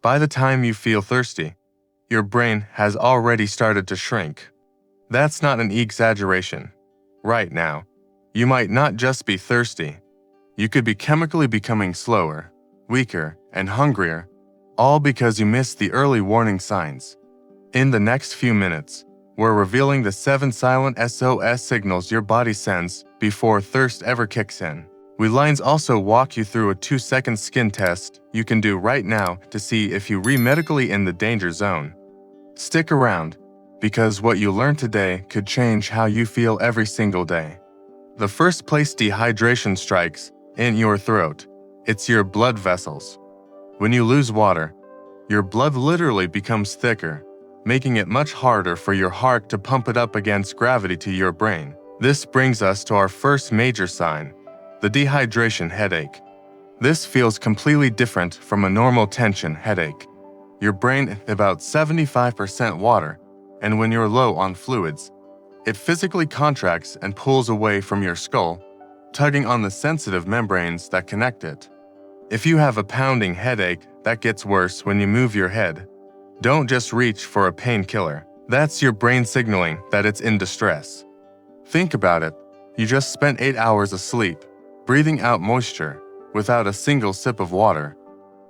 By the time you feel thirsty, your brain has already started to shrink. That's not an exaggeration. Right now, you might not just be thirsty. You could be chemically becoming slower, weaker, and hungrier, all because you missed the early warning signs. In the next few minutes, we're revealing the 7 silent SOS signals your body sends before thirst ever kicks in. We'll also walk you through a 2-second skin test you can do right now to see if you're medically in the danger zone. Stick around, because what you learn today could change how you feel every single day. The first place dehydration strikes, in your throat. It's your blood vessels. When you lose water, your blood literally becomes thicker, making it much harder for your heart to pump it up against gravity to your brain. This brings us to our first major sign, the dehydration headache. This feels completely different from a normal tension headache. Your brain is about 75% water, and when you're low on fluids, it physically contracts and pulls away from your skull, tugging on the sensitive membranes that connect it. If you have a pounding headache that gets worse when you move your head, don't just reach for a painkiller. That's your brain signaling that it's in distress. Think about it. You just spent 8 hours asleep, breathing out moisture, without a single sip of water.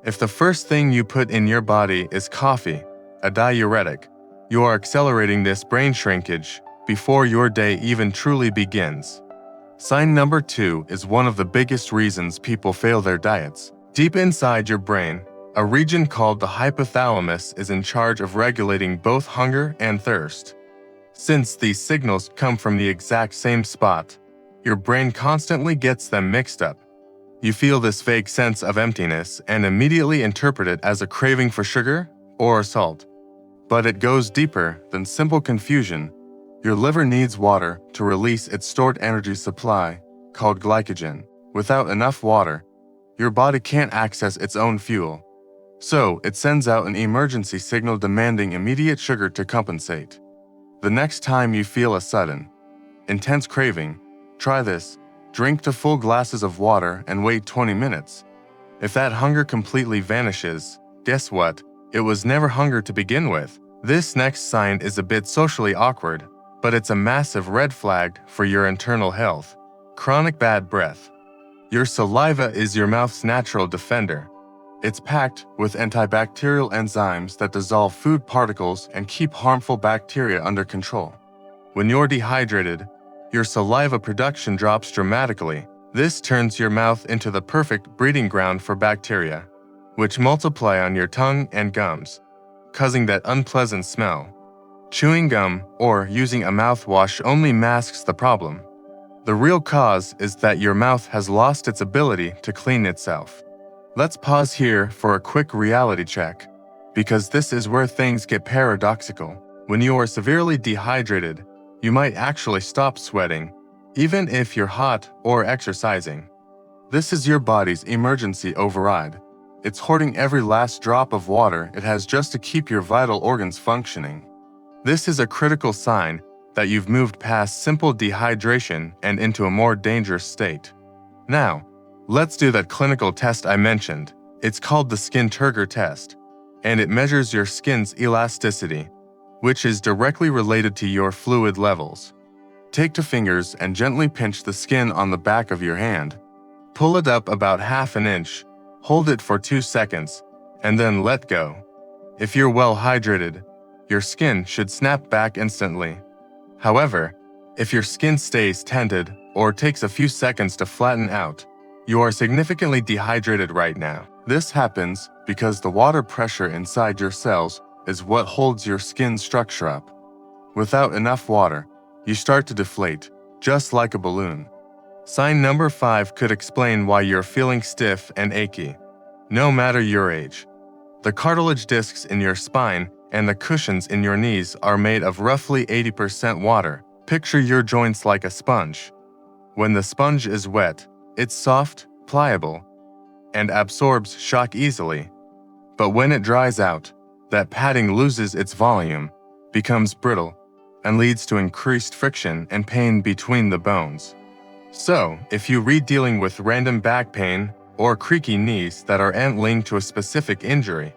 If the first thing you put in your body is coffee, a diuretic, you are accelerating this brain shrinkage before your day even truly begins. Sign number 2 is one of the biggest reasons people fail their diets. Deep inside your brain, a region called the hypothalamus is in charge of regulating both hunger and thirst. Since these signals come from the exact same spot, your brain constantly gets them mixed up. You feel this vague sense of emptiness and immediately interpret it as a craving for sugar or salt. But it goes deeper than simple confusion. Your liver needs water to release its stored energy supply, called glycogen. Without enough water, your body can't access its own fuel. So, it sends out an emergency signal demanding immediate sugar to compensate. The next time you feel a sudden, intense craving, try this. Drink 2 full glasses of water and wait 20 minutes. If that hunger completely vanishes, guess what? It was never hunger to begin with. This next sign is a bit socially awkward, but it's a massive red flag for your internal health. Chronic bad breath. Your saliva is your mouth's natural defender. It's packed with antibacterial enzymes that dissolve food particles and keep harmful bacteria under control. When you're dehydrated, your saliva production drops dramatically. This turns your mouth into the perfect breeding ground for bacteria, which multiply on your tongue and gums, causing that unpleasant smell. Chewing gum or using a mouthwash only masks the problem. The real cause is that your mouth has lost its ability to clean itself. Let's pause here for a quick reality check, because this is where things get paradoxical. When you are severely dehydrated, you might actually stop sweating, even if you're hot or exercising. This is your body's emergency override. It's hoarding every last drop of water it has just to keep your vital organs functioning. This is a critical sign that you've moved past simple dehydration and into a more dangerous state. Now, let's do that clinical test I mentioned. It's called the skin turgor test, and it measures your skin's elasticity, which is directly related to your fluid levels. Take 2 fingers and gently pinch the skin on the back of your hand. Pull it up about 1/2 inch, hold it for 2 seconds, and then let go. If you're well hydrated, your skin should snap back instantly. However, if your skin stays tented or takes a few seconds to flatten out, you are significantly dehydrated right now. This happens because the water pressure inside your cells is what holds your skin structure up. Without enough water, you start to deflate, just like a balloon. Sign number 5 could explain why you're feeling stiff and achy, no matter your age. The cartilage discs in your spine and the cushions in your knees are made of roughly 80% water. Picture your joints like a sponge. When the sponge is wet, it's soft, pliable, and absorbs shock easily. But when it dries out, that padding loses its volume, becomes brittle, and leads to increased friction and pain between the bones. So, if you're dealing with random back pain or creaky knees that aren't linked to a specific injury,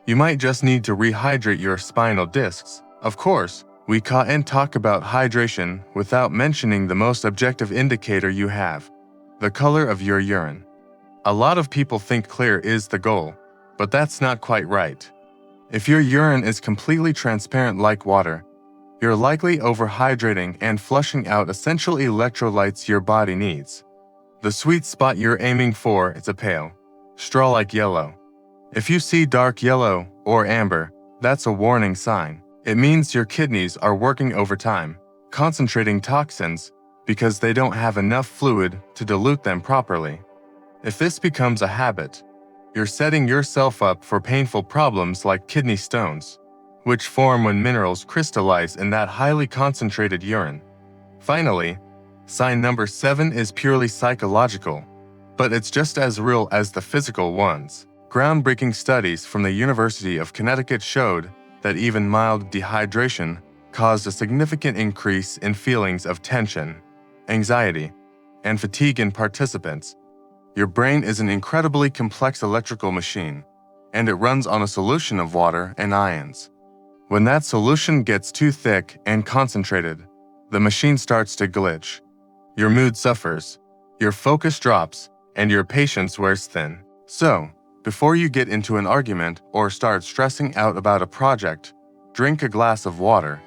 You might just need to rehydrate your spinal discs. Of course, we can't talk about hydration without mentioning the most objective indicator you have: the color of your urine. A lot of people think clear is the goal, but that's not quite right. If your urine is completely transparent like water, you're likely overhydrating and flushing out essential electrolytes your body needs. The sweet spot you're aiming for is a pale, straw-like yellow. If you see dark yellow or amber, that's a warning sign. It means your kidneys are working overtime, concentrating toxins because they don't have enough fluid to dilute them properly. If this becomes a habit, you're setting yourself up for painful problems like kidney stones, which form when minerals crystallize in that highly concentrated urine. Finally, sign number 7 is purely psychological, but it's just as real as the physical ones. Groundbreaking studies from the University of Connecticut showed that even mild dehydration caused a significant increase in feelings of tension, anxiety, and fatigue in participants. Your brain is an incredibly complex electrical machine, and it runs on a solution of water and ions. When that solution gets too thick and concentrated, the machine starts to glitch. Your mood suffers, your focus drops, and your patience wears thin. So, before you get into an argument or start stressing out about a project, drink a glass of water.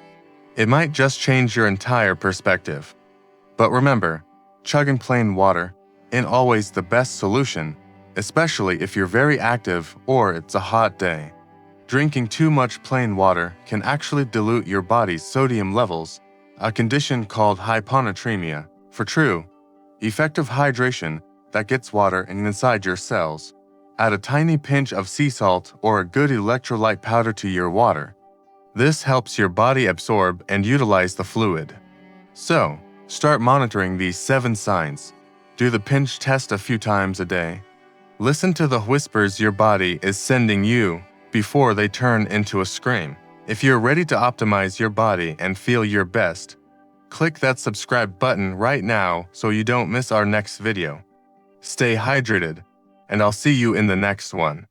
It might just change your entire perspective. But remember, chugging plain water ain't always the best solution, especially if you're very active or it's a hot day. Drinking too much plain water can actually dilute your body's sodium levels, a condition called hyponatremia. For true, effective hydration that gets water inside your cells, add a tiny pinch of sea salt or a good electrolyte powder to your water. This helps your body absorb and utilize the fluid. So, start monitoring these 7 signs. Do the pinch test a few times a day. Listen to the whispers your body is sending you before they turn into a scream. If you're ready to optimize your body and feel your best, click that subscribe button right now so you don't miss our next video. Stay hydrated, and I'll see you in the next one.